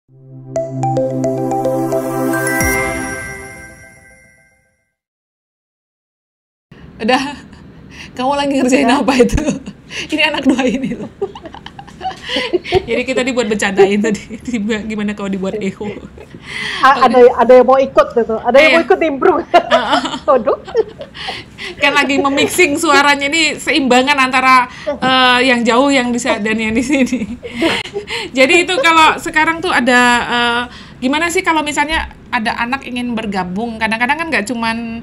Udah, kamu lagi ngerjain apa itu? Ini anak dua ini loh. Jadi kita dibuat bercandain tadi. Gimana kalau dibuat echo? Ada yang mau ikut gitu, ada yang mau ikut improve. Waduh. Kan lagi memixing suaranya ini seimbangan antara yang jauh yang di dan yang di sini. Jadi itu kalau sekarang tuh ada gimana sih kalau misalnya ada anak ingin bergabung, kadang-kadang kan nggak cuman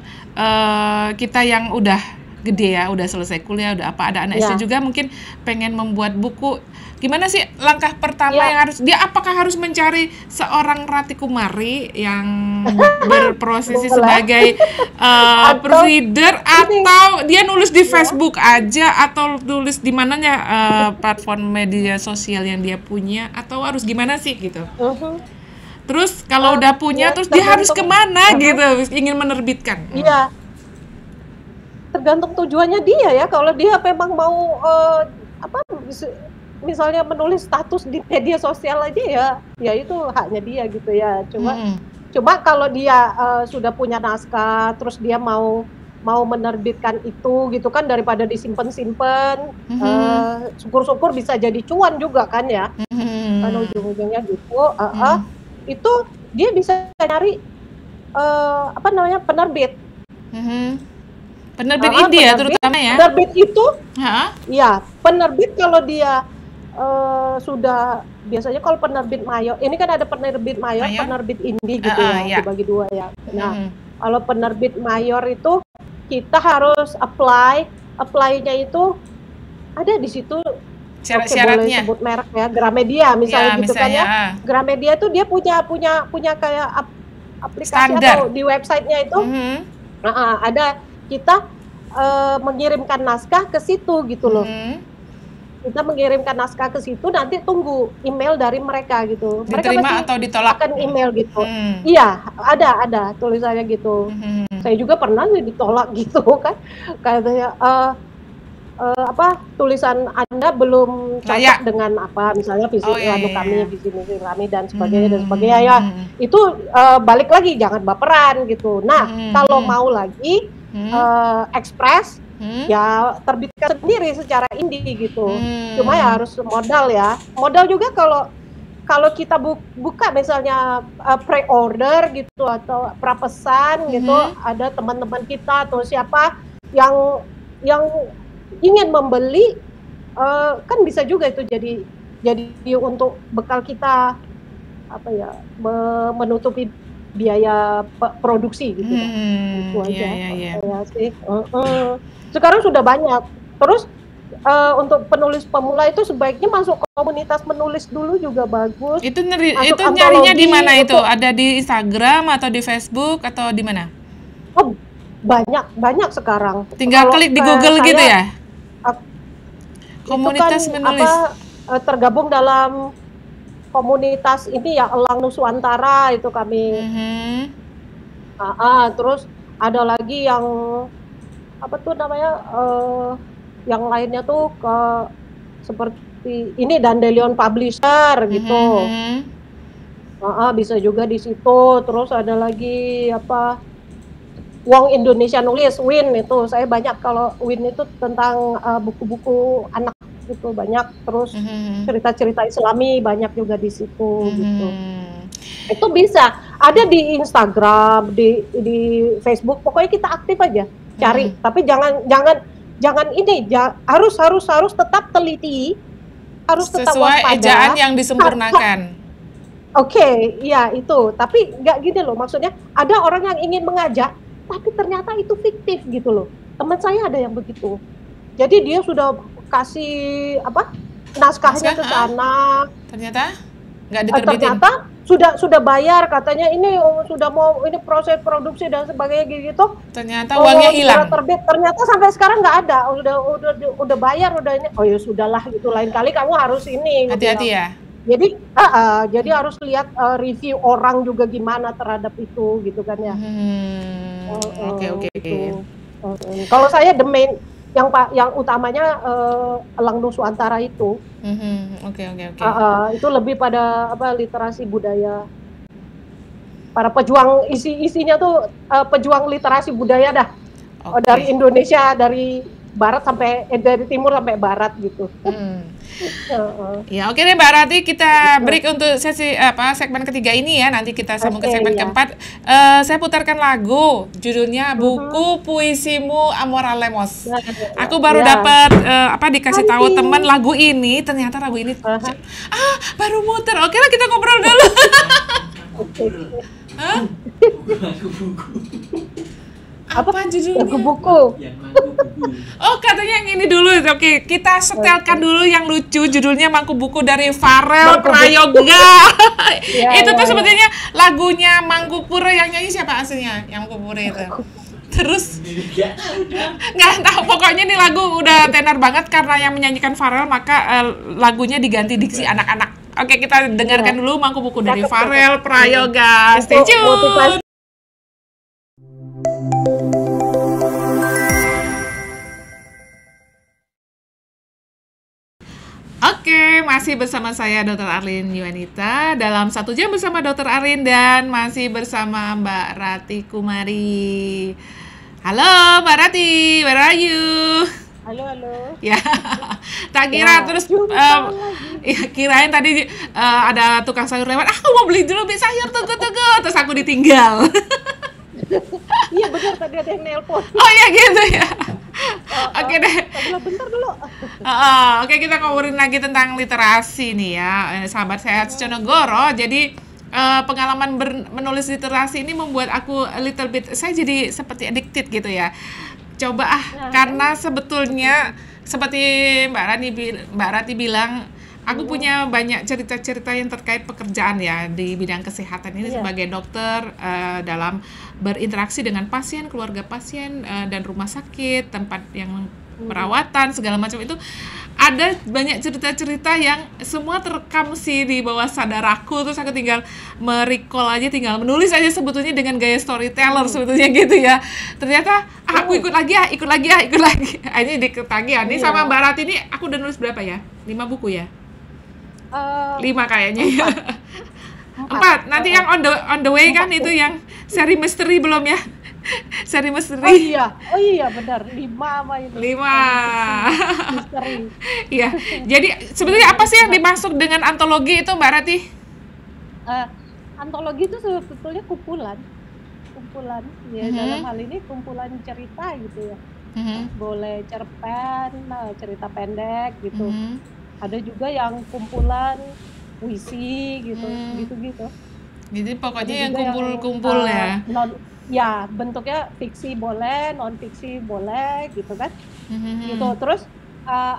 kita yang udah gede ya, udah selesai kuliah, udah apa, ada anak SD juga mungkin pengen membuat buku. Gimana sih langkah pertama yang harus dia, apakah harus mencari seorang Rati Kumari yang berprofesi sebagai proofreader, atau dia nulis di Facebook aja, atau nulis di mananya platform media sosial yang dia punya, atau harus gimana sih gitu? Terus kalau udah punya, terus dia harus kemana gitu, ingin menerbitkan? Iya, tergantung tujuannya dia ya. Kalau dia memang mau misalnya menulis status di media sosial aja ya itu haknya dia gitu ya. Cuma kalau dia sudah punya naskah, terus dia mau menerbitkan itu gitu kan, daripada disimpan-simpan, syukur-syukur bisa jadi cuan juga kan ya. Kan ujung-ujungnya gitu. Itu dia bisa cari penerbit. Penerbit indie ya terutama ya. Penerbit itu, ya penerbit kalau dia sudah, biasanya kalau penerbit mayor, ini kan ada penerbit mayor, penerbit indie gitu ya, dibagi dua ya. Nah, kalau penerbit mayor itu kita harus apply-nya itu ada di situ. Syarat-syaratnya. Boleh sebut merek ya, Gramedia misalnya gitu kan ya. Gramedia itu dia punya kayak aplikasi standar, atau di websitenya itu ada, kita mengirimkan naskah ke situ gitu loh. Kita mengirimkan naskah ke situ, nanti tunggu email dari mereka gitu. Mereka diterima atau ditolak? Akan email gitu. Iya, ada tulisannya gitu. Saya juga pernah ditolak gitu kan. Katanya tulisan Anda belum cocok dengan apa, misalnya visi misi kami dan sebagainya ya. Itu balik lagi, jangan baperan gitu. Nah, kalau mau lagi ekspres, ya terbitkan sendiri secara indie gitu. Cuma ya harus modal ya. Modal juga kalau kita buka misalnya pre-order gitu atau prapesan gitu, ada teman-teman kita atau siapa yang ingin membeli, kan bisa juga itu jadi untuk bekal kita menutupi biaya produksi gitu. Itu aja. Ya sih. Sekarang sudah banyak. Terus untuk penulis pemula itu sebaiknya masuk komunitas menulis dulu juga bagus. Itu nyarinya di mana itu? Ada di Instagram atau di Facebook atau di mana? Oh, banyak sekarang. Tinggal klik di Google gitu ya? Komunitas menulis. Tergabung dalam komunitas ini ya, Elang Nuswantara itu kami. Terus ada lagi yang yang lainnya tuh seperti ini, Dandelion Publisher gitu. Bisa juga di situ. Terus ada lagi Wong Indonesia Nulis, Win itu. Saya banyak, kalau Win itu tentang buku-buku anak gitu banyak. Terus cerita-cerita Islami banyak juga di situ gitu. Itu bisa ada di Instagram, di Facebook. Pokoknya kita aktif aja cari. Tapi jangan ini, harus tetap teliti, harus tetap sesuai waspada. ejaan yang disempurnakan. Oke, iya itu. Tapi nggak gini loh, maksudnya ada orang yang ingin mengajak, tapi ternyata itu fiktif gitu loh. Teman saya ada yang begitu. Jadi dia sudah kasih naskahnya ke sana. Ternyata nggak diterbitin. Ternyata sudah bayar, katanya ini sudah mau ini proses produksi dan sebagainya gitu. Ternyata uangnya hilang. Terbit, ternyata sampai sekarang nggak ada. Udah bayar, udah ini. Oh ya sudahlah gitu. Lain kali kamu harus ini. Hati-hati ya. Jadi harus lihat review orang juga gimana terhadap itu gitu kan ya. Oke. Kalau saya the yang utamanya Elang Nuswantara itu. Oke. Itu lebih pada literasi budaya. Para pejuang isinya tuh pejuang literasi budaya dah. Dari Indonesia, dari barat sampai dari timur sampai barat gitu. Ya oke deh Mbak Rati, kita break untuk sesi segmen ketiga ini ya. Nanti kita sambung ke segmen keempat. Saya putarkan lagu judulnya Buku Puisimu Amora Lemos. Aku baru dapat dikasih tahu teman lagu ini, ternyata lagu ini baru muter. Oke lah, kita ngobrol dulu. Apa judulnya? Buku. Oh, katanya yang ini dulu. Oke, kita setelkan dulu yang lucu. Judulnya Mangku Buku dari Farel Prayoga. Itu tuh sebetulnya lagunya Mangku Pura, yang nyanyi siapa aslinya? Yang Mangku Pura itu. Terus nggak tahu, pokoknya nih lagu udah tenar banget karena yang menyanyikan Farel, maka lagunya diganti diksi anak-anak. Oke, kita dengarkan dulu Mangku Buku dari Farel Prayoga. Stay tune. Oke, masih bersama saya Dr. Arlin Yuanita dalam 1 jam bersama Dr. Arlin, dan masih bersama Mbak Rati Kumari. Halo Mbak Rati, where are you? Halo. Ya, tak kira terus kirain tadi ada tukang sayur lewat. Aku mau beli dulu beli sayur, tunggu. Terus aku ditinggal. Iya benar, tadi ada yang nelpon. Oh ya gitu ya. Oke deh. Bentar dulu. Oke, kita ngobrolin lagi tentang literasi nih ya, sahabat sehat Conegoro. Jadi pengalaman menulis literasi ini membuat aku a little bit, saya jadi seperti addicted gitu ya. Coba karena sebetulnya seperti Mbak Rati bilang, aku punya banyak cerita-cerita yang terkait pekerjaan ya di bidang kesehatan ini sebagai dokter, dalam berinteraksi dengan pasien, keluarga pasien, dan rumah sakit, tempat yang perawatan, segala macam itu. Ada banyak cerita-cerita yang semua terekam sih di bawah sadar aku, terus aku tinggal merecall aja, tinggal menulis aja sebetulnya dengan gaya storyteller sebetulnya gitu ya. Ternyata aku ikut lagi. Ini diketagihan nih sama Mbak Rati ini, aku udah nulis berapa ya? 5 buku ya? 5 kayaknya ya. 4. Nanti yang on the way kan itu yang seri misteri belum ya? Seri misteri. Oh iya benar, 5 apa itu? 5. Misteri. Iya. Jadi sebetulnya apa sih yang dimaksud dengan antologi itu Mbak Rati? Antologi itu sebetulnya kumpulan ya, dalam hal ini kumpulan cerita gitu ya. Boleh cerpen, cerita pendek gitu. Ada juga yang kumpulan puisi gitu. Jadi pokoknya yang kumpul-kumpul ya. Ya, bentuknya fiksi boleh, non fiksi boleh gitu kan. Gitu. Terus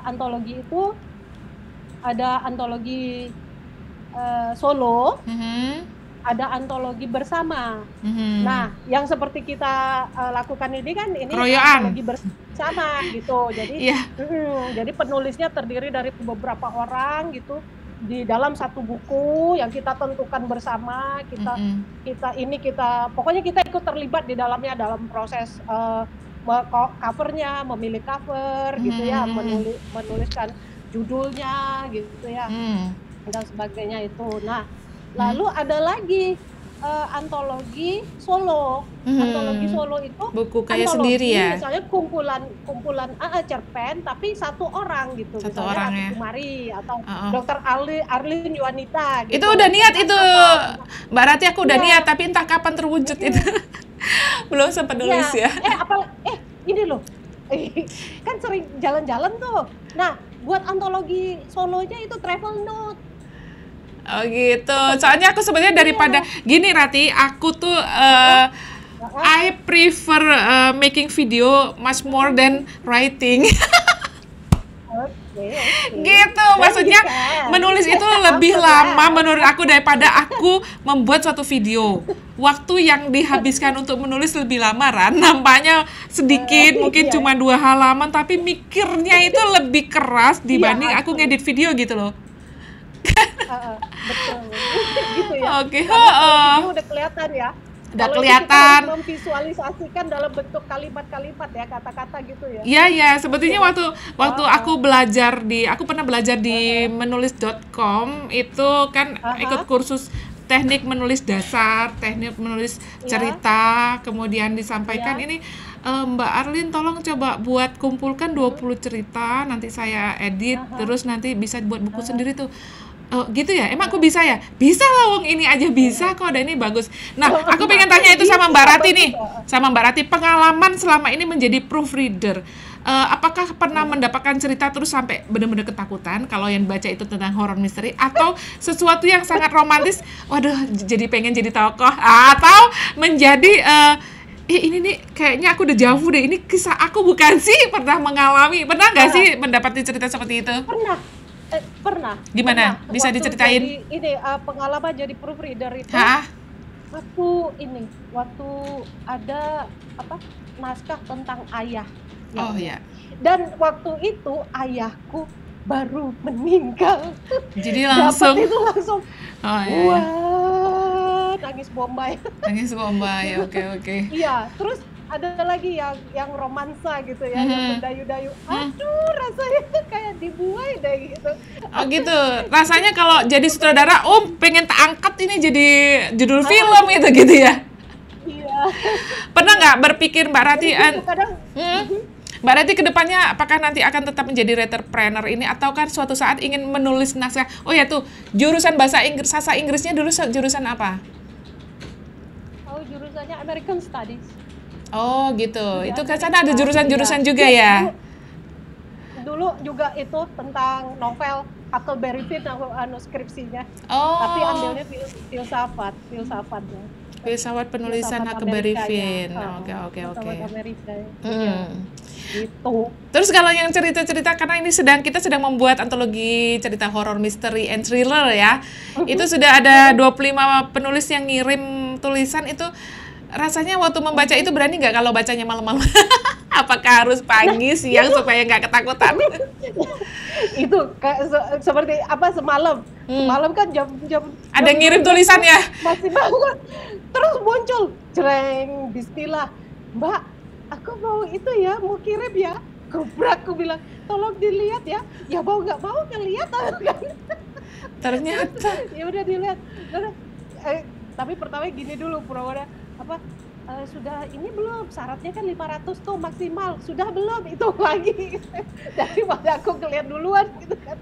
antologi itu ada antologi solo, ada antologi bersama. Nah, yang seperti kita lakukan ini kan antologi bersama gitu. Jadi jadi penulisnya terdiri dari beberapa orang gitu di dalam satu buku yang kita tentukan bersama. Pokoknya kita ikut terlibat di dalamnya dalam proses covernya, memilih cover gitu ya, menuliskan judulnya gitu ya, dan sebagainya itu. Nah, lalu ada lagi antologi solo. Antologi solo itu buku kayak sendiri ya. Misalnya kumpulan cerpen tapi satu orang gitu. Satu misalnya orang Rati ya. Kumari atau Dr. Arlin Yuanita gitu. Itu udah niat itu. Mbak Rati, aku udah niat tapi entah kapan terwujud itu. Belum sempat nulis ya. Ini loh. Kan sering jalan-jalan tuh. Nah, buat antologi solonya itu travel note. Oh gitu. Soalnya aku sebenarnya daripada gini Rati, aku tuh I prefer making video much more than writing. Gitu, maksudnya menulis itu lebih lama menurut aku daripada aku membuat suatu video. Waktu yang dihabiskan untuk menulis lebih lama, nampaknya sedikit, mungkin cuma 2 halaman, tapi mikirnya itu lebih keras dibanding aku ngedit video gitu loh. Betul. Gitu ya. Oke. Udah kelihatan ya. udah kelihatan. Kita memvisualisasikan dalam bentuk kalimat-kalimat ya, kata-kata gitu ya. Iya ya, sebetulnya waktu aku pernah belajar di menulis.com itu kan ikut kursus teknik menulis dasar, teknik menulis cerita, kemudian disampaikan ini Mbak Arlin tolong coba kumpulkan 20 cerita, nanti saya edit, terus nanti bisa buat buku sendiri tuh. Gitu ya, emang aku bisa ya? Bisa lah, wong ini aja bisa kok, dan ini bagus. Nah, aku pengen tanya itu sama Mbak Rati nih, sama Mbak Rati, pengalaman selama ini menjadi proofreader. Apakah pernah mendapatkan cerita terus sampai benar-benar ketakutan kalau yang baca itu tentang horror misteri, atau sesuatu yang sangat romantis, waduh jadi pengen jadi tokoh, atau menjadi ini nih kayaknya aku udah jauh deh, ini kisah aku bukan sih, pernah nggak sih mendapati cerita seperti itu? Pernah. Gimana? Bisa Waktu diceritain? Pengalaman jadi proofreader itu. Waktu ada naskah tentang ayah. Oh ya. Dan waktu itu ayahku baru meninggal. Jadi langsung. Dapat itu langsung. Oh iya. Wah, nangis Bombay. Nangis Bombay, oke. Iya, terus ada lagi yang romansa gitu ya, yang mendayu-dayu. Aduh, rasanya kayak dibuai deh gitu. Oh gitu. Rasanya kalau jadi sutradara, pengen tak angkat ini jadi judul film gitu ya. Iya. Pernah nggak berpikir Mbak Rati, kadang Mbak Rati kedepannya apakah nanti akan tetap menjadi writer-planner ini, atau kan suatu saat ingin menulis naskah? Oh ya tuh, jurusan bahasa Inggrisnya dulu jurusan apa? Oh, jurusannya American Studies. Oh gitu, itu kan sana ada jurusan-jurusan juga ya? Dulu juga itu tentang novel Huckleberry Finn, skripsinya. Oh. Tapi ambilnya filsafatnya. Filsafat penulisan Huckleberry Finn. Oke. Amerika. Gitu. Terus kalau yang cerita-cerita, karena ini kita sedang membuat antologi cerita horror, mystery, and thriller ya. Itu sudah ada 25 penulis yang ngirim tulisan itu. Rasanya waktu membaca itu berani nggak kalau bacanya malam-malam? Apakah harus pagi, siang supaya nggak ketakutan? Itu seperti semalam. Semalam kan jam ada yang ngirim tulisan ya? Masih bangun. Terus muncul jreng, bismillah. Mbak, aku mau itu ya, mau kirim ya. Gebrak, aku bilang, tolong dilihat ya. Ya mau nggak mau ngelihat kan. Ternyata. Ya udah dilihat. Tapi pertama gini dulu, Purwada. Sudah ini belum, syaratnya kan 500 tuh maksimal, sudah belum, itu lagi. Daripada aku ngeliat duluan gitu kan.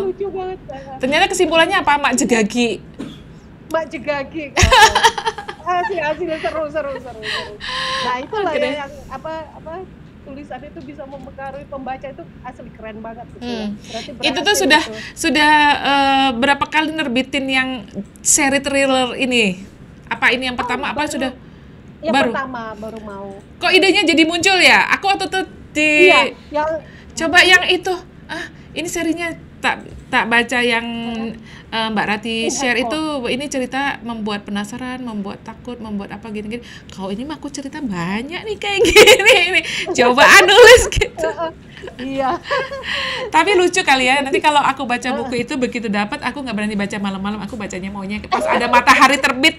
Lucu banget. Ternyata kesimpulannya apa, Mak Jegagi? Mak Jegagi. Asli seru. Nah itulah yang tulisan itu bisa mempengaruhi pembaca, itu asli keren banget gitu. Itu tuh sudah berapa kali nerbitin yang seri thriller ini? Apa ini yang pertama, apa sudah baru? Pertama, baru mau. Kok idenya jadi muncul ya? Aku waktu itu coba yang itu. Ini serinya tak baca yang Mbak Rati share itu, ini cerita membuat penasaran, membuat takut, membuat apa gini-gini. Kalau ini mah aku cerita banyak nih kayak gini. Coba nulis gitu. Iya. Tapi lucu kali ya, nanti kalau aku baca buku itu begitu dapat, aku nggak berani baca malam-malam, aku bacanya maunya pas ada matahari terbit.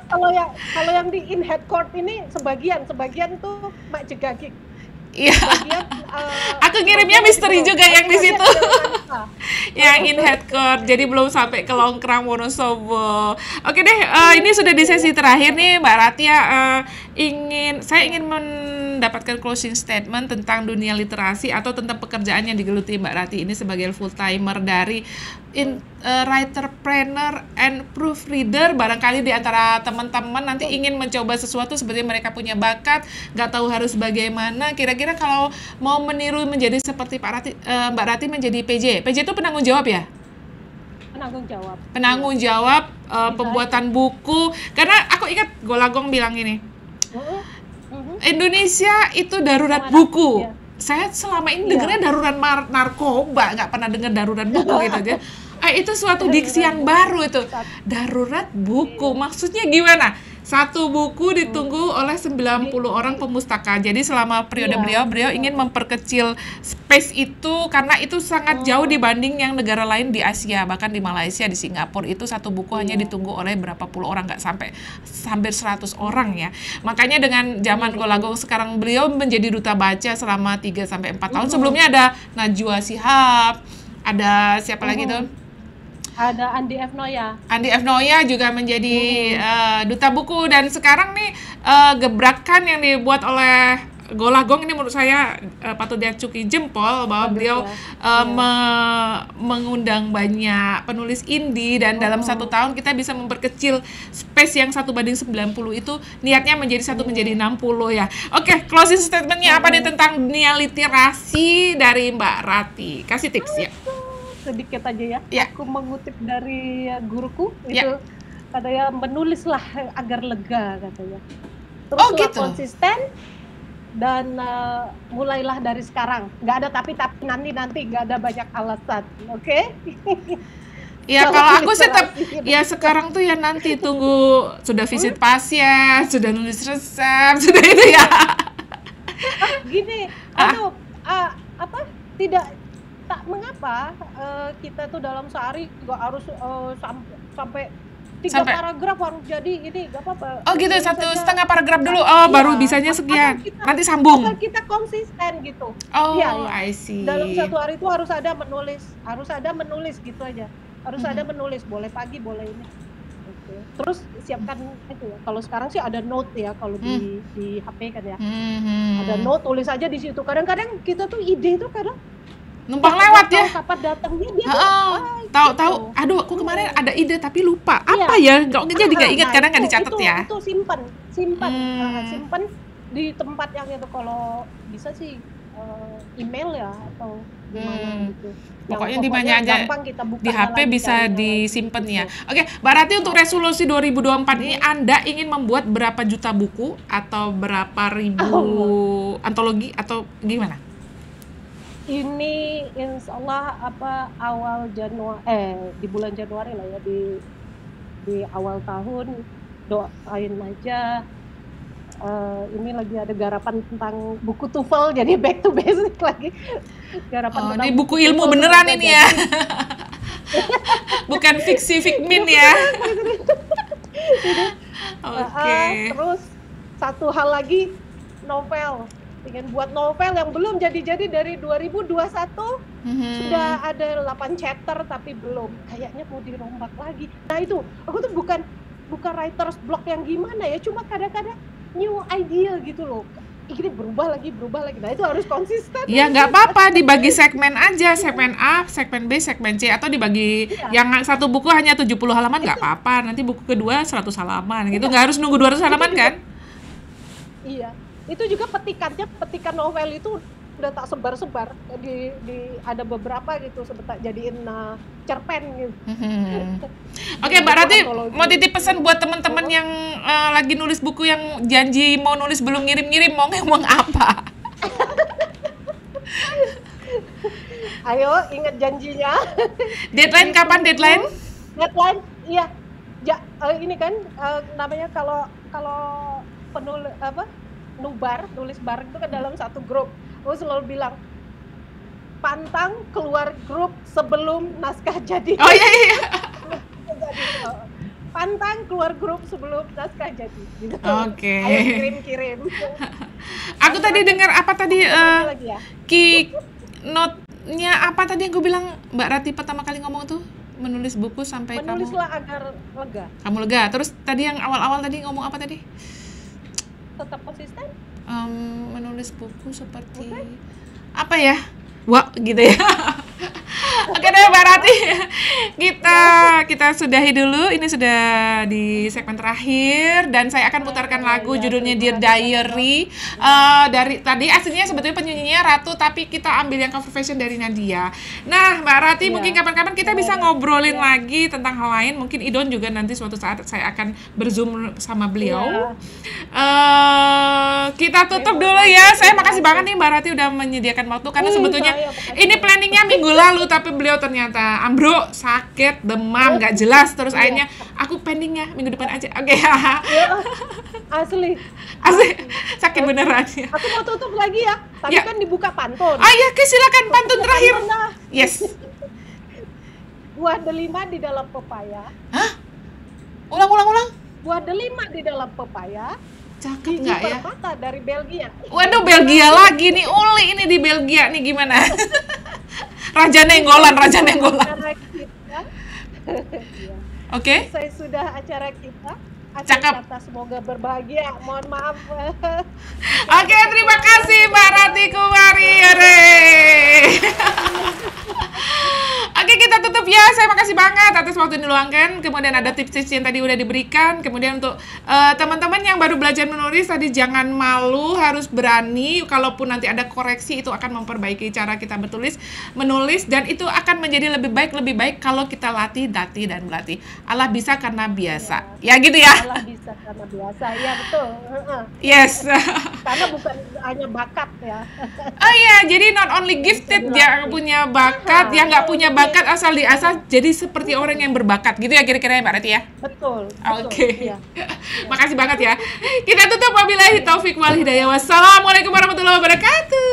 Kalau yang di In Head Court ini sebagian tuh Mak Jegagi. Iya. Aku ngirimnya misteri juga yang di situ. Yang In Head Court. Jadi belum sampai ke Longkrang Wonosobo. Oke deh, ini sudah di sesi terakhir nih Mbak Rati ya. Saya ingin mendapatkan closing statement tentang dunia literasi atau tentang pekerjaan yang digeluti Mbak Rati ini sebagai full timer dari writer-planner and proofreader. Barangkali di antara teman-teman nanti ingin mencoba sesuatu seperti mereka punya bakat, nggak tahu harus bagaimana. Kira-kira kalau mau meniru menjadi seperti Mbak Rati menjadi PJ itu penanggung jawab ya? Penanggung jawab pembuatan buku. Karena aku ingat Golagong bilang ini, Indonesia itu darurat buku. Saya selama ini dengarnya darurat narkoba, nggak pernah dengar darurat buku gitu aja. Itu suatu diksi yang baru itu. Darurat buku, maksudnya gimana? Satu buku ditunggu oleh 90 orang pemustaka. Jadi selama periode beliau ingin memperkecil space itu karena itu sangat jauh dibanding yang negara lain di Asia. Bahkan di Malaysia, di Singapura itu satu buku hanya ditunggu oleh berapa puluh orang, nggak sampai hampir 100 orang ya. Makanya dengan zaman Golagong sekarang beliau menjadi duta baca selama 3-4 tahun. Sebelumnya ada Najwa Shihab, ada siapa lagi tuh? Ada Andi F. Noya. Andi F. Noya juga menjadi duta buku, dan sekarang nih gebrakan yang dibuat oleh Golagong ini menurut saya patut diacuki jempol bahwa beliau mengundang banyak penulis indie, dan dalam 1 tahun kita bisa memperkecil space yang 1:90 itu niatnya menjadi 1 menjadi 60 ya. Oke, closing statementnya apa nih tentang dunia literasi dari Mbak Rati? Kasih tips ya. Sedikit aja ya. Aku mengutip dari guruku itu katanya menulislah agar lega katanya. Teruslah gitu. Konsisten dan mulailah dari sekarang. Nggak ada tapi nanti nggak ada banyak alasan. Oke? Ya kalau aku sih tetap ya sekarang tuh ya nanti tunggu sudah visit pasien, sudah nulis resep, sudah itu ya. Gini, tidak tak mengapa kita tuh dalam sehari nggak harus sampai 3 paragraf harus jadi ini, nggak apa-apa. Oh gitu, 1,5 paragraf dulu. Oh baru bisanya sekian. Nanti sambung. Asal kita konsisten gitu. Oh I see. Dalam 1 hari itu harus ada menulis gitu aja. Harus ada menulis, boleh pagi, boleh ini. Oke. Terus siapkan itu ya. Kalau sekarang sih ada note ya, kalau di HP kan ya. Ada note, tulis aja di situ. Kadang-kadang kita tuh ide itu kadang numpang lewat ya. Kapan datangnya dia tahu. Aduh, aku kemarin ada ide tapi lupa. Apa ya? Jadi nggak ingat, kadang nggak dicatat ya. Itu simpan di tempat yang itu. Kalau bisa sih email ya atau gimana gitu. Pokoknya di mana aja di HP bisa disimpan ya. Oke, Mbak Rati, untuk resolusi 2024 ini Anda ingin membuat berapa juta buku atau berapa ribu antologi atau gimana? Ini insya Allah awal Januari di bulan Januari lah ya, di awal tahun doain aja. Ini lagi ada garapan tentang buku TOEFL, jadi back to basic lagi. Garapan ini buku ilmu beneran ini ya. Bukan fiksi fikmin ya. Oke. Terus satu hal lagi, novel. Ingin buat novel yang belum jadi-jadi dari 2021. Sudah ada 8 chapter tapi belum. Kayaknya mau dirombak lagi. Nah itu, aku tuh bukan writer's block yang gimana ya, cuma kadang-kadang new idea gitu loh. Ini berubah lagi. Nah itu harus konsisten. Ya nggak apa-apa, dibagi segmen aja, segmen A, segmen B, segmen C, atau dibagi yang satu buku hanya 70 halaman nggak apa-apa. Nanti buku kedua 100 halaman gitu, nggak harus nunggu 200 halaman kan? Iya. Itu juga petikan novel itu udah tak sebar-sebar di ada beberapa gitu, sebentar jadiin cerpen gitu. Oke, Mbak Rati mau titip pesan buat teman-teman yang lagi nulis buku yang janji mau nulis belum ngirim-ngirim, mau ngomong apa? Ayo ingat janjinya. Deadline kapan deadline? Deadline, iya. Ini kan namanya kalau penulis nulis bareng itu kan dalam satu grup. Aku selalu bilang pantang keluar grup sebelum naskah jadi. Oh iya. Pantang keluar grup sebelum naskah jadi. Gitu. Oke. Ayo kirim. Aku tadi dengar apa tadi note-nya apa tadi yang gue bilang Mbak Rati pertama kali ngomong tuh? Menulis buku sampai menulislah agar lega. Kamu lega. Terus tadi yang awal-awal tadi ngomong apa tadi? Tetap konsisten. Menulis buku seperti apa ya? Wah, gitu ya. Oke deh Mbak Rati, kita sudahi dulu. Ini sudah di segmen terakhir dan saya akan putarkan lagu judulnya Dear Diary. Dari tadi aslinya sebetulnya penyanyinya Ratu, tapi kita ambil yang cover version dari Nadia. Nah Mbak Rati, mungkin kapan-kapan kita bisa ngobrolin lagi tentang hal lain. Mungkin Idon juga nanti suatu saat saya akan berzoom sama beliau. Kita tutup dulu ya. Saya makasih banget nih Mbak Rati udah menyediakan waktu, karena sebetulnya ini planningnya minggu lalu, tapi beliau ternyata ambruk, sakit, demam, nggak jelas, terus akhirnya aku pendingnya minggu depan aja. Oke. Asli Sakit beneran ya. Aku mau tutup lagi ya, tapi kan dibuka pantun. Iya, silakan pantun terakhir. Yes. Buah delima di dalam pepaya. Hah? Ulang. Buah delima di dalam pepaya. Cakep nggak ya? Permata dari Belgia. Waduh, Belgia lagi nih, Uli ini di Belgia nih gimana? Raja Nenggolan. Oke. Saya sudah acara kita. Cakep. Kata semoga berbahagia. Mohon maaf. Oke, terima kasih Mbak Rati Kumari. Oke, kita tutup ya. Saya makasih banget atas waktu yang diluangkan. Kemudian ada tips-tips yang tadi udah diberikan. Kemudian untuk teman-teman yang baru belajar menulis tadi, jangan malu, harus berani. Kalaupun nanti ada koreksi, itu akan memperbaiki cara kita menulis, dan itu akan menjadi lebih baik kalau kita latih, dan berlatih. Allah bisa karena biasa. Ya gitu ya. Allah bisa karena biasa. Ya betul. Yes. Karena bukan hanya bakat ya. Oh iya, jadi not only gifted dia punya bakat, yang nggak punya bakat asal diasah jadi seperti orang yang berbakat gitu ya kira-kira ya Mbak Rati ya. Betul. Oke. Ya. Makasih banget ya. Kita tutup, wabillahi taufik wal hidayah. Wassalamualaikum warahmatullahi wabarakatuh.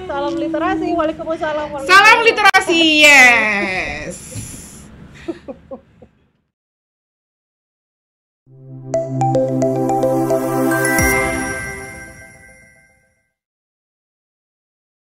Salam literasi. Waalaikumsalam. Salam literasi. Yes.